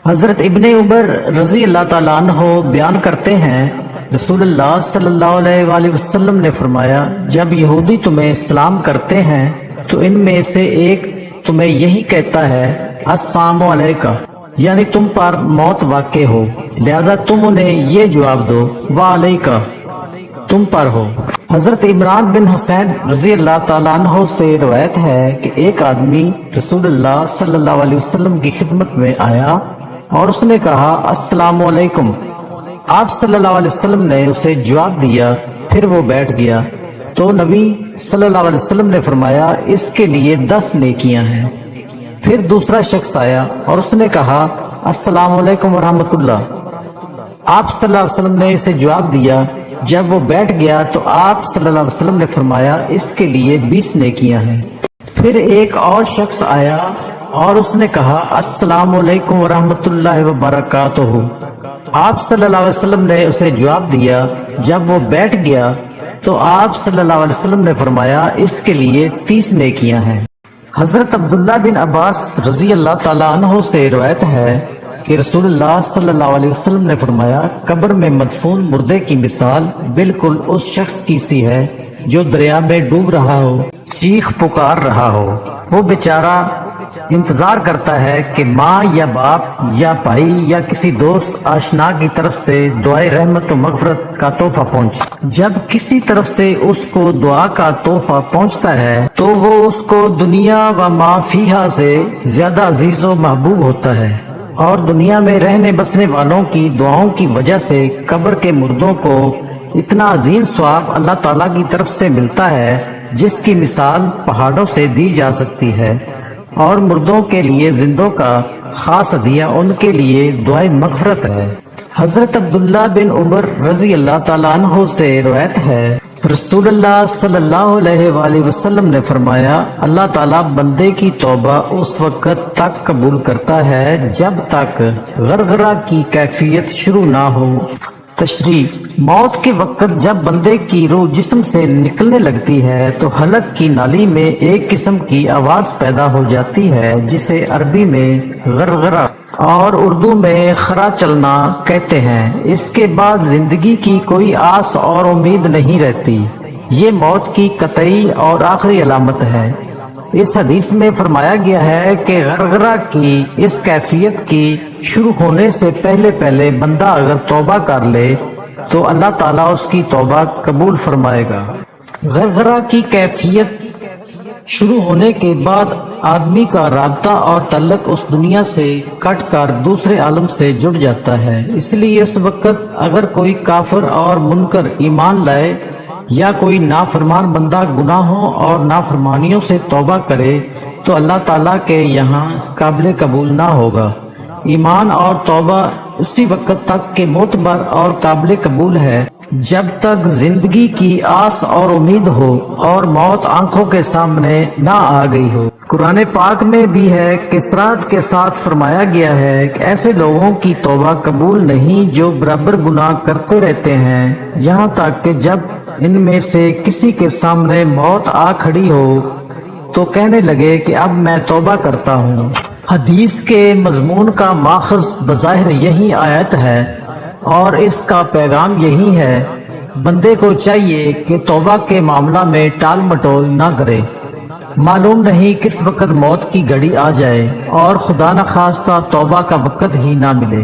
حضرت ابن عمر رضی اللہ تعالیٰ عنہ بیان کرتے ہیں، رسول اللہ صلی اللہ علیہ وآلہ وسلم نے فرمایا، جب یہودی تمہیں سلام کرتے ہیں تو ان میں سے ایک تمہیں یہی کہتا ہے السلام علیکم، یعنی تم پر موت واقع ہو، لہذا تم انہیں یہ جواب دو وعلیکم، تم پر ہو۔ حضرت عمران بن حسین رضی اللہ تعالیٰ عنہ سے روایت ہے کہ ایک آدمی رسول اللہ صلی اللہ علیہ وسلم کی خدمت میں آیا اور اس نے کہا السلام علیکم۔ آپ صلی اللہ علیہ وسلم نے اسے جواب دیا، پھر وہ بیٹھ گیا تو نبی صلی اللہ علیہ وسلم نے فرمایا اس کے لیے 10 نیکیاں ہیں۔ پھر دوسرا شخص آیا اور اس نے کہا السلام علیکم ورحمۃ اللہ۔ آپ صلی اللہ علیہ وسلم نے اسے جواب دیا۔ جب وہ بیٹھ گیا تو آپ صلی اللہ علیہ وسلم نے فرمایا اس کے لیے 20 نیکیاں ہیں۔ پھر ایک اور شخص آیا اور اس نے کہا السلام علیکم ورحمۃ اللہ وبرکاتہ۔ آپ صلی اللہ علیہ وسلم نے اسے جواب دیا۔ جب وہ بیٹھ گیا تو آپ صلی اللہ علیہ وسلم نے فرمایا اس کے لیے 30 نیکیاں ہیں۔ حضرت عبداللہ بن عباس رضی اللہ تعالیٰ عنہ سے روایت ہے کہ رسول اللہ صلی اللہ علیہ وسلم نے فرمایا قبر میں مدفون مردے کی مثال بالکل اس شخص کی سی ہے جو دریا میں ڈوب رہا ہو، چیخ پکار رہا ہو۔ وہ بیچارہ انتظار کرتا ہے کہ ماں یا باپ یا بھائی یا کسی دوست آشنا کی طرف سے دعائے رحمت و مغفرت کا تحفہ پہنچے۔ جب کسی طرف سے اس کو دعا کا تحفہ پہنچتا ہے تو وہ اس کو دنیا و ما فیہا سے زیادہ عزیز و محبوب ہوتا ہے، اور دنیا میں رہنے بسنے والوں کی دعاؤں کی وجہ سے قبر کے مردوں کو اتنا عظیم ثواب اللہ تعالیٰ کی طرف سے ملتا ہے جس کی مثال پہاڑوں سے دی جا سکتی ہے، اور مردوں کے لیے زندوں کا خاص ہدیہ ان کے لیے دعائے مغفرت ہے۔ حضرت عبداللہ بن عمر رضی اللہ تعالیٰ عنہ سے روایت ہے، رسول اللہ صلی اللہ علیہ وآلہ وسلم نے فرمایا اللہ تعالیٰ بندے کی توبہ اس وقت تک قبول کرتا ہے جب تک غرغرہ کی کیفیت شروع نہ ہو۔ تشریح: موت کے وقت جب بندے کی روح جسم سے نکلنے لگتی ہے تو حلق کی نالی میں ایک قسم کی آواز پیدا ہو جاتی ہے جسے عربی میں غرغرہ اور اردو میں خرا چلنا کہتے ہیں۔ اس کے بعد زندگی کی کوئی آس اور امید نہیں رہتی۔ یہ موت کی قطعی اور آخری علامت ہے۔ اس حدیث میں فرمایا گیا ہے کہ غرغرہ کی اس کیفیت کی شروع ہونے سے پہلے بندہ اگر توبہ کر لے تو اللہ تعالیٰ اس کی توبہ قبول فرمائے گا۔ غرغرہ کی کیفیت شروع ہونے کے بعد آدمی کا رابطہ اور تعلق اس دنیا سے کٹ کر دوسرے عالم سے جڑ جاتا ہے، اس لیے اس وقت اگر کوئی کافر اور منکر ایمان لائے یا کوئی نافرمان بندہ گناہوں اور نافرمانیوں سے توبہ کرے تو اللہ تعالیٰ کے یہاں قابل قبول نہ ہوگا۔ ایمان اور توبہ اسی وقت تک کہ معتبر اور قابل قبول ہے جب تک زندگی کی آس اور امید ہو اور موت آنکھوں کے سامنے نہ آ گئی ہو۔ قرآن پاک میں بھی ہے کہ صراط کے ساتھ فرمایا گیا ہے کہ ایسے لوگوں کی توبہ قبول نہیں جو برابر گناہ کرتے رہتے ہیں یہاں تک کہ جب ان میں سے کسی کے سامنے موت آ کھڑی ہو تو کہنے لگے کہ اب میں توبہ کرتا ہوں۔ حدیث کے مضمون کا ماخذ بظاہر یہی آیت ہے اور اس کا پیغام یہی ہے، بندے کو چاہیے کہ توبہ کے معاملہ میں ٹال مٹول نہ کرے۔ معلوم نہیں کس وقت موت کی گھڑی آ جائے اور خدا نخواستہ توبہ کا وقت ہی نہ ملے۔